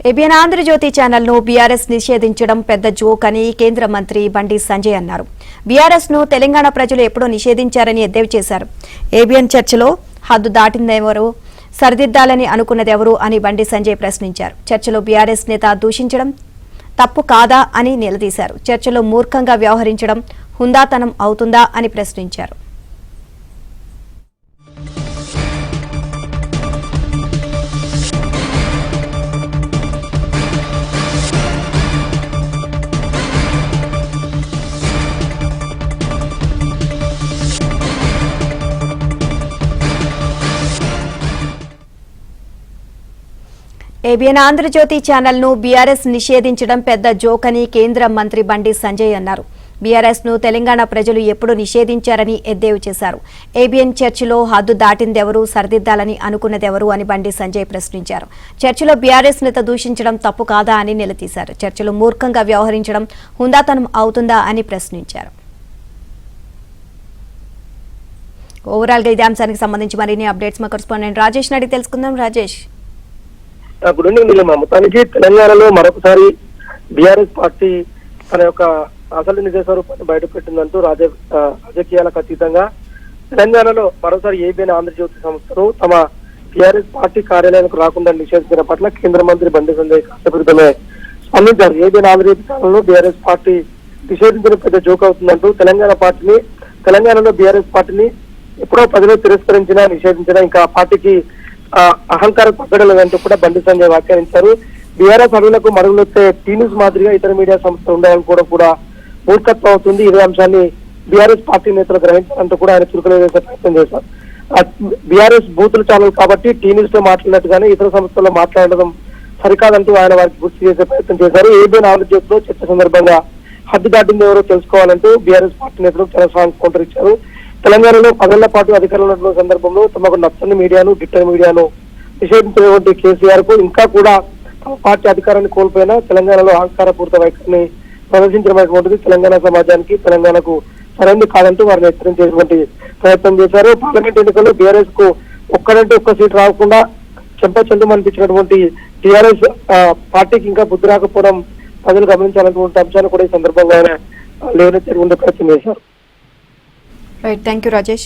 ABN Andhrajyothi channel ను BRS నిషేధించడం పెద్ద joke అని కేంద్ర మంత్రి బండి సంజయ్ అన్నారు. బీఆర్ఎస్ ను తెలంగాణ ప్రజలు ఎప్పుడో నిషేధించారని ఎద్దేవా చేశారు. ఏబిఎన్ చర్చలో హద్దు దాటిందెవరు, సరిదిద్దాలని అనుకున్నదెవరు అని బండి సంజయ్ ప్రశ్నించారు. చర్చలో బీఆర్ఎస్ నేత దూషించడం తప్పు కాదా అని నిలదీశారు. చర్చలో మూర్ఖంగా వ్యవహరించడం హుందాతనం అవుతుందా అని ప్రశ్నించారు. ఏబిఎన్ ఆంధ్రజ్యోతి ఛానల్ ను బీఆర్ఎస్ నిషేధించడం పెద్ద జోక్ అని కేంద్ర మంత్రి బండి సంజయ్ అన్నారు. బీఆర్ఎస్ ను తెలంగాణ ప్రజలు ఎప్పుడు నిషేధించారని ఎద్దేవా చేశారు. ఏబిఎన్ చర్చలో హద్దు దాటిందెవరు, సరిదిద్దాలని అనుకున్నదెవరు అని బండి సంజయ్ ప్రశ్నించారు. చర్చలో బీఆర్ఎస్ నేత దూషించడం తప్పు కాదా అని నిలదీశారు. చర్చలో మూర్ఖంగా వ్యవహరించడం హుందాతనం అవుతుందా అని ప్రశ్నించారు. ఓవరాల్ గా ఇదే అంశానికి సంబంధించి మరిన్ని అప్డేట్స్ మా కరెస్పాండెంట్ రాజేష్ అడిగి తెలుసుకుందాం. Rajesh, good evening Neelima. మొత్తానికి తెలంగాణలో మరొకసారి బీఆర్ఎస్ పార్టీ తన యొక్క అసలు నిజ స్వరూపాన్ని బయటపెట్టిందంటూ రాజకీయాలకు అతీతంగా తెలంగాణలో మరోసారి ఏబిఎన్ ఆంధ్రజ్యోతి సంస్థను తమ బీఆర్ఎస్ పార్టీ కార్యాలయానికి రాకుండా నిషేధించిన పట్ల కేంద్ర మంత్రి బండి సంజయ్ కాసేపటితోనే స్పందించారు. ABN Andhrajyothi channel BRS party నిషేధించిన పెద్ద జోక్ అవుతుందంటూ తెలంగాణలో బీఆర్ఎస్ పార్టీని ఎప్పుడో ప్రజలు తిరస్కరించినా నిషేధించినా ఇంకా పార్టీకి అహంకారం తగ్గడలేదంటూ కూడా బండి సంజయ్ వ్యాఖ్యానించారు. బీఆర్ఎస్ అడుగులకు మరుగులొచ్చే టీ న్యూస్ మాదిరిగా ఇతర మీడియా సంస్థలు ఉండాలని కూడా మూర్ఖత్వం అవుతుంది. ఇదే అంశాన్ని బీఆర్ఎస్ పార్టీ నేతలు గ్రహించాలంటూ కూడా ఆయన చురుకులు వేసే ప్రయత్నం చేశారు. బీఆర్ఎస్ బూతుల ఛానల్ కాబట్టి టీ న్యూస్ లో మాట్లాడినట్టుగానే ఇతర సంస్థల్లో మాట్లాడడం సరికాదంటూ ఆయన వారికి గుర్తు చేసే ప్రయత్నం చేశారు. ఏబిఎన్ ఆంధ్రజ్యోతిలో చర్చ సందర్భంగా హద్దు దాటింది ఎవరో తెలుసుకోవాలంటూ బీఆర్ఎస్ పార్టీ నేతలు చాలా స్ట్రాంగ్ కౌంటర్ ఇచ్చారు. తెలంగాణలో 10 ఏళ్ల పాటు అధికారంలో ఉన్న సందర్భంలో తమకు నచ్చని మీడియాను, గిట్టని మీడియాను నిషేధించినటువంటి కేసీఆర్ కు ఇంకా కూడా తమ పార్టీ అధికారాన్ని కోల్పోయినా తెలంగాణలో అహంకారపూరిత వైఖరిని ప్రదర్శించడమైనటువంటిది తెలంగాణ సమాజానికి, తెలంగాణకు సరైనది కాదంటూ వారిని హెచ్చరించేటువంటి ప్రయత్నం చేశారు. పార్లమెంట్ ఎన్నికల్లో బీఆర్ఎస్ కు ఒక్కడంటే ఒక్క సీటు రాకుండా చెంపచెండు అనిపించినటువంటి టీఆర్ఎస్ పార్టీకి ఇంకా బుద్ధి రాకపోవడం ప్రజలు గమనించాలన్నటువంటి అంశాన్ని కూడా ఈ సందర్భంగా లేవనెత్తే ప్రయత్నం చేశారు. Right, thank you Rajesh.